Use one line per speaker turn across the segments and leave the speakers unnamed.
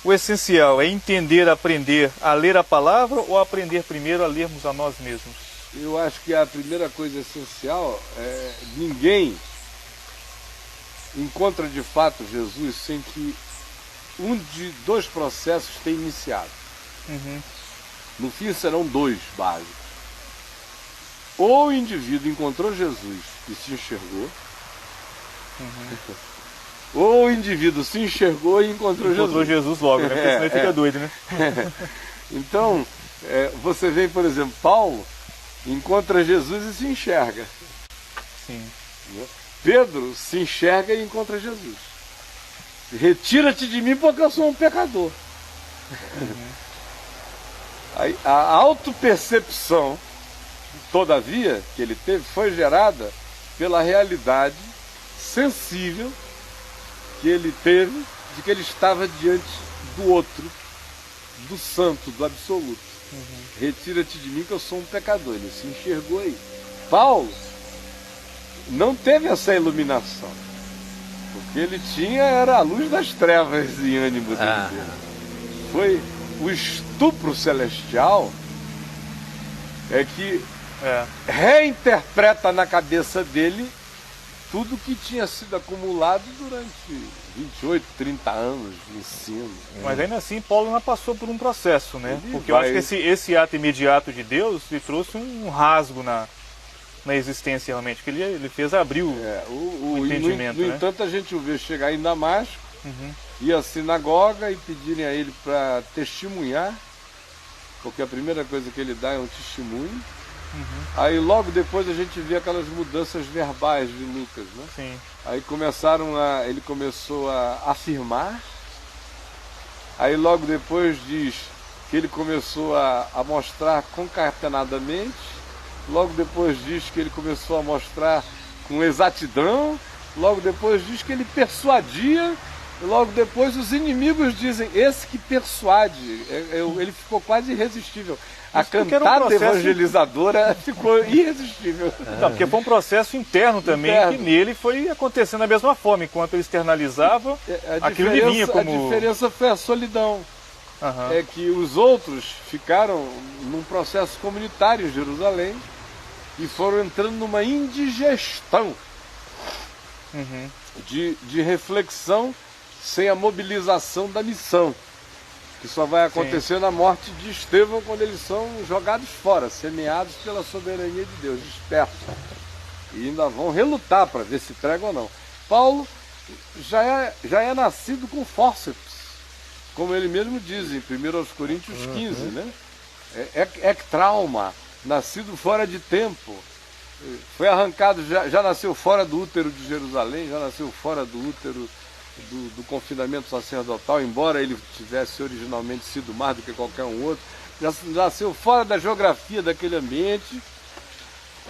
o essencial? É entender, aprender a ler a palavra ou aprender primeiro a lermos a nós mesmos?
Eu acho que a primeira coisa essencial é ninguém encontra de fato Jesus sem que um de dois processos tenha iniciado. No fim serão dois básicos. Ou o indivíduo encontrou Jesus e se enxergou, ou o indivíduo se enxergou e encontrou
Jesus logo, né? Porque senão ele fica doido, né?
Então, você vê, por exemplo, Paulo encontra Jesus e se enxerga.
Sim.
Pedro se enxerga e encontra Jesus. Retira-te de mim porque eu sou um pecador. A autopercepção, todavia, que ele teve, foi gerada pela realidade sensível que ele teve de que ele estava diante do outro, do santo, do absoluto. Retira-te de mim que eu sou um pecador. Ele se enxergou aí. Paulo não teve essa iluminação, porque ele era a luz das trevas em ânimo dele. Foi o estupro celestial que reinterpreta na cabeça dele tudo que tinha sido acumulado durante 28, 30 anos de ensino.
Mas ainda assim, Paulo não passou por um processo, né? Porque eu acho que esse ato imediato de Deus lhe trouxe um rasgo na existência realmente, que ele fez abrir o entendimento.
No entanto, a gente o vê chegar em Damasco, ir à sinagoga e pedirem a ele para testemunhar, porque a primeira coisa que ele dá é um testemunho. Aí logo depois a gente vê aquelas mudanças verbais de Lucas, né?
Sim.
Aí ele começou a afirmar, aí logo depois diz que ele começou a mostrar concatenadamente, logo depois diz que ele começou a mostrar com exatidão, logo depois diz que ele persuadia, e logo depois os inimigos dizem, esse que persuade, ele ficou quase irresistível. A cantada evangelizadora ficou irresistível.
Não, porque foi um processo interno também, que nele foi acontecendo da mesma forma, enquanto ele externalizava, aquilo lhe vinha como...
A diferença foi a solidão. É que os outros ficaram num processo comunitário em Jerusalém e foram entrando numa indigestão de reflexão sem a mobilização da missão, que só vai acontecer na morte de Estevão, quando eles são jogados fora, semeados pela soberania de Deus, dispersos. E ainda vão relutar para ver se pregam ou não. Paulo já é nascido com fórceps, como ele mesmo diz em 1 Coríntios 15, né? É trauma, nascido fora de tempo. Foi arrancado, já nasceu fora do útero de Jerusalém, já nasceu fora do útero do confinamento sacerdotal, embora ele tivesse originalmente sido mais do que qualquer um outro, já nasceu fora da geografia daquele ambiente,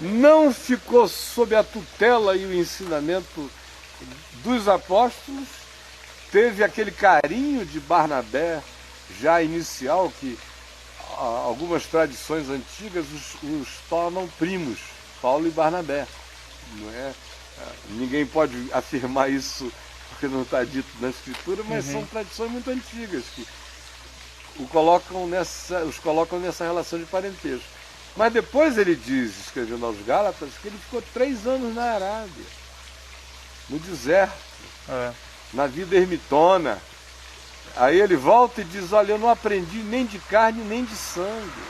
não ficou sob a tutela e o ensinamento dos apóstolos, teve aquele carinho de Barnabé já inicial, que algumas tradições antigas os tornam primos, Paulo e Barnabé. Não é? Ninguém pode afirmar isso porque não está dito na Escritura, mas são tradições muito antigas que os colocam nessa relação de parentesco. Mas depois ele diz, escrevendo aos Gálatas, que ele ficou 3 anos na Arábia, no deserto, na vida ermitona. Aí ele volta e diz, olha, eu não aprendi nem de carne nem de sangue.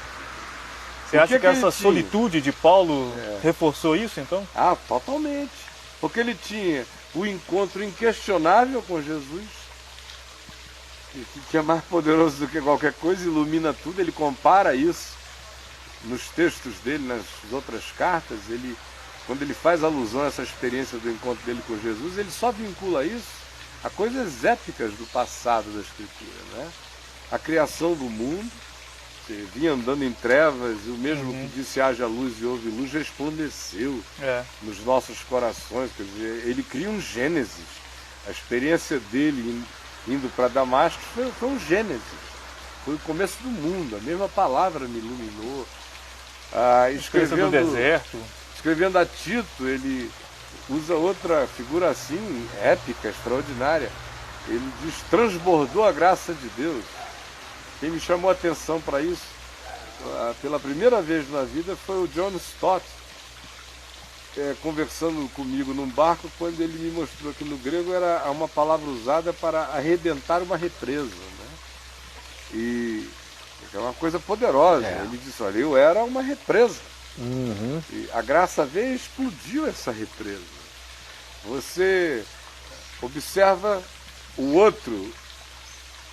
Você acha que essa solitude de Paulo reforçou isso, então?
Totalmente. Porque ele tinha o encontro inquestionável com Jesus, que é mais poderoso do que qualquer coisa, ilumina tudo. Ele compara isso nos textos dele, nas outras cartas. Quando ele faz alusão a essa experiência do encontro dele com Jesus, ele só vincula isso a coisas épicas do passado da Escritura, né? A criação do mundo, você vinha andando em trevas, e o mesmo que disse haja luz e houve luz, resplandeceu nos nossos corações. Quer dizer, ele cria um Gênesis. A experiência dele indo para Damasco foi um Gênesis. Foi o começo do mundo, a mesma palavra me iluminou.
Escrevendo do deserto.
Escrevendo a Tito, ele usa outra figura assim, épica, extraordinária. ele diz, transbordou a graça de Deus. Quem me chamou a atenção para isso, pela primeira vez na vida, foi o John Stott, conversando comigo num barco, quando ele me mostrou que no grego era uma palavra usada para arrebentar uma represa, né? E é uma coisa poderosa. Ele disse, olha, eu era uma represa. E a graça veio e explodiu essa represa. Você observa o outro,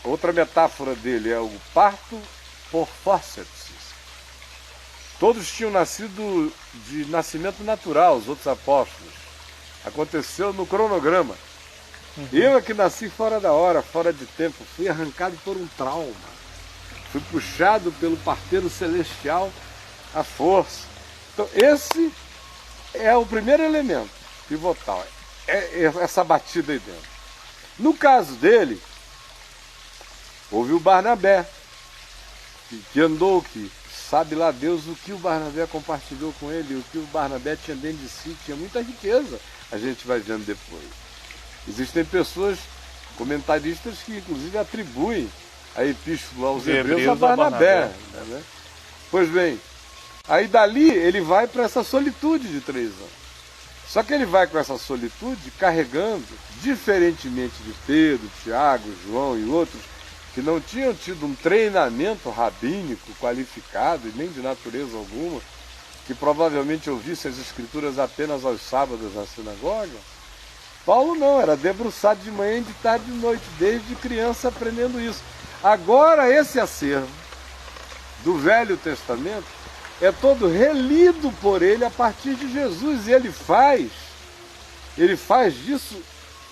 outra metáfora dele é o parto por fórceps. Todos tinham nascido de nascimento natural, os outros apóstolos. Aconteceu no cronograma. Eu é que nasci fora da hora, fora de tempo, fui arrancado por um trauma. Fui puxado pelo parteiro celestial à força. Então esse é o primeiro elemento pivotal, é essa batida aí dentro. No caso dele, houve o Barnabé, que andou, que sabe lá Deus o que o Barnabé compartilhou com ele, o que o Barnabé tinha dentro de si, tinha muita riqueza, a gente vai vendo depois. Existem pessoas, comentaristas, que inclusive atribuem a epístola aos Hebreus a Barnabé. Né? Pois bem, aí dali ele vai para essa solitude de 3 anos. Só que ele vai com essa solitude carregando, diferentemente de Pedro, Tiago, João e outros, que não tinham tido um treinamento rabínico qualificado e nem de natureza alguma, que provavelmente ouvissem as escrituras apenas aos sábados na sinagoga. Paulo não, era debruçado de manhã, de tarde e de noite, desde criança aprendendo isso. Agora esse acervo do Velho Testamento é todo relido por ele a partir de Jesus, e ele faz disso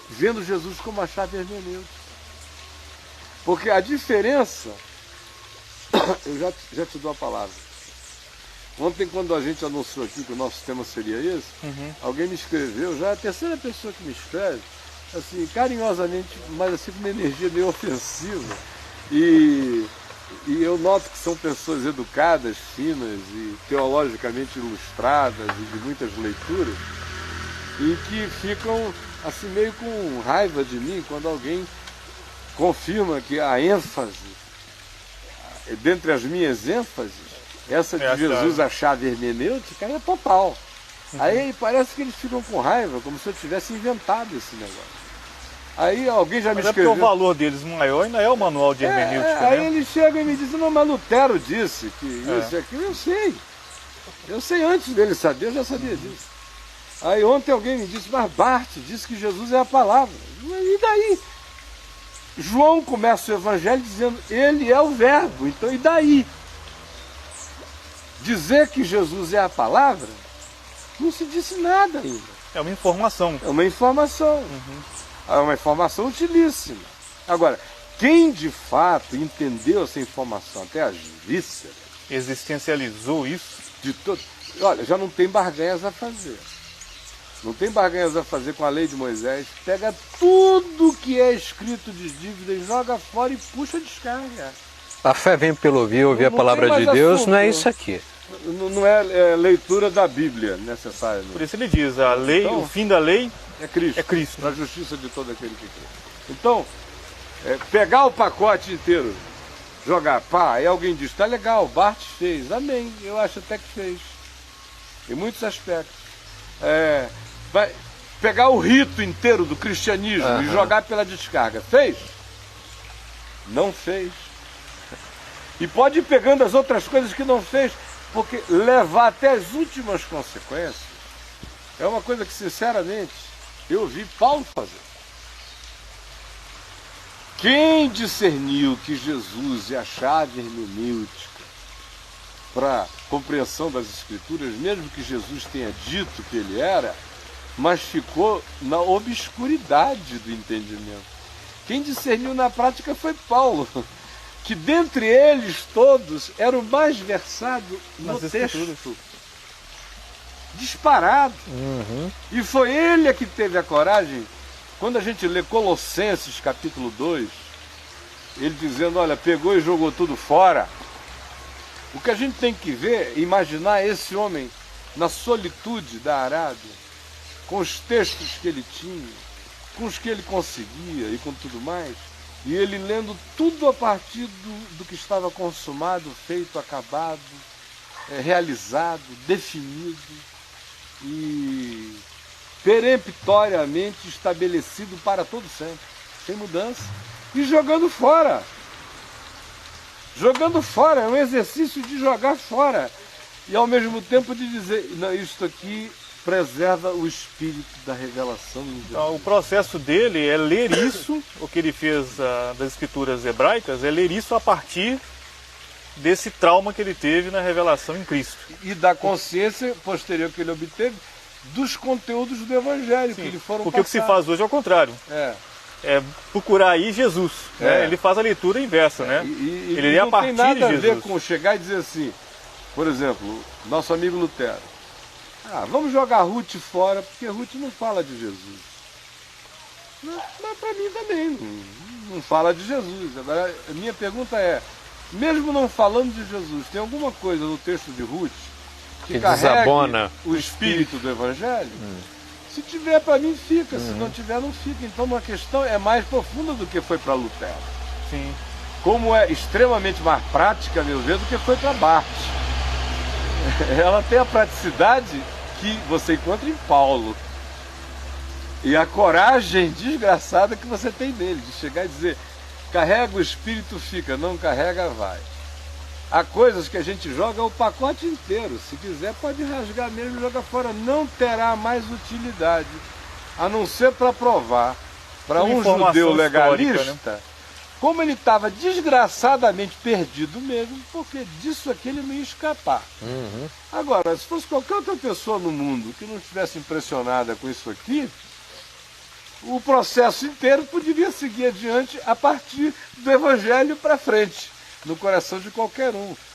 vendo Jesus como a chave hermenêutica. Porque a diferença, eu já te dou a palavra. Ontem, quando a gente anunciou aqui que o nosso tema seria esse, alguém me escreveu, já é a terceira pessoa que me escreve, assim, carinhosamente, mas assim com uma energia meio ofensiva. E eu noto que são pessoas educadas, finas e teologicamente ilustradas e de muitas leituras, e que ficam assim meio com raiva de mim quando alguém confirma que a ênfase, dentre as minhas ênfases, essa de Jesus, a chave hermenêutica, é total. Aí parece que eles ficam com raiva, como se eu tivesse inventado esse negócio. Aí alguém já me escreveu...
Mas é porque o valor deles maior ainda é o manual de hermenêutica, né?
Aí eles chegam e me dizem, não, mas Lutero disse que isso e aquilo, eu sei. Eu sei antes dele saber, eu já sabia disso. Aí ontem alguém me disse, mas Bart disse que Jesus é a palavra. E daí? João começa o evangelho dizendo, ele é o verbo, então e daí? Dizer que Jesus é a palavra, não se disse nada ainda.
É uma informação.
É uma informação. É uma informação utilíssima. Agora, quem de fato entendeu essa informação até as vísceras,
existencializou isso,
de todo, olha, já não tem barganhas a fazer. Não tem barganhas a fazer com a lei de Moisés. Pega tudo que é escrito de dívida e joga fora e puxa a descarga.
A fé vem pelo ouvir a palavra de Deus,
assunto.
Não é isso aqui.
Não é leitura da Bíblia necessária.
Por isso ele diz, a lei, então, o fim da lei
é Cristo.
É Cristo.
Para a justiça de todo aquele que crê. Então, pegar o pacote inteiro, jogar, pá, aí alguém diz, tá legal, Bart fez, amém, eu acho até que fez. Em muitos aspectos. Vai pegar o rito inteiro do cristianismo e jogar pela descarga. Fez? Não fez. E pode ir pegando as outras coisas que não fez, porque levar até as últimas consequências é uma coisa que, sinceramente, eu vi Paulo fazer. Quem discerniu que Jesus é a chave hermenêutica para a compreensão das Escrituras, mesmo que Jesus tenha dito que ele era, mas ficou na obscuridade do entendimento. Quem discerniu na prática foi Paulo, que dentre eles todos era o mais versado no texto. Disparado. E foi ele que teve a coragem, quando a gente lê Colossenses capítulo 2, ele dizendo, olha, pegou e jogou tudo fora. O que a gente tem que ver, imaginar esse homem na solitude da Arábia, com os textos que ele tinha, com os que ele conseguia e com tudo mais, e ele lendo tudo a partir do que estava consumado, feito, acabado, realizado, definido e peremptoriamente estabelecido para todo sempre, sem mudança, e jogando fora. Jogando fora, é um exercício de jogar fora. E ao mesmo tempo de dizer, não, isto aqui preserva o espírito da revelação em Deus.
Então, o processo dele é ler isso, o que ele fez das escrituras hebraicas, é ler isso a partir desse trauma que ele teve na revelação em Cristo.
E da consciência posterior que ele obteve dos conteúdos do Evangelho.
Sim,
que lhe foram
porque passados. O que se faz hoje é o contrário. É procurar aí Jesus. Né? Ele faz a leitura inversa. Né? Ele lê a partir de Jesus. Não tem nada a ver
com chegar e dizer assim, por exemplo, nosso amigo Lutero. Vamos jogar Ruth fora, porque Ruth não fala de Jesus. Mas para mim também não fala de Jesus. Agora, a minha pergunta é, mesmo não falando de Jesus, tem alguma coisa no texto de Ruth que
desabona
o espírito do Evangelho? Se tiver, para mim fica, se não tiver, não fica. Então uma questão é mais profunda do que foi para Lutero.
Sim.
Como é extremamente mais prática, a meu ver, do que foi para Barth. Ela tem a praticidade que você encontra em Paulo. E a coragem desgraçada que você tem nele, de chegar e dizer, carrega o espírito, fica, não carrega, vai. Há coisas que a gente joga o pacote inteiro, se quiser pode rasgar mesmo e jogar fora, não terá mais utilidade, a não ser para provar, para um judeu legalista, né? Como ele estava desgraçadamente perdido mesmo, porque disso aqui ele não ia escapar. Agora, se fosse qualquer outra pessoa no mundo que não estivesse impressionada com isso aqui, o processo inteiro poderia seguir adiante a partir do Evangelho para frente, no coração de qualquer um.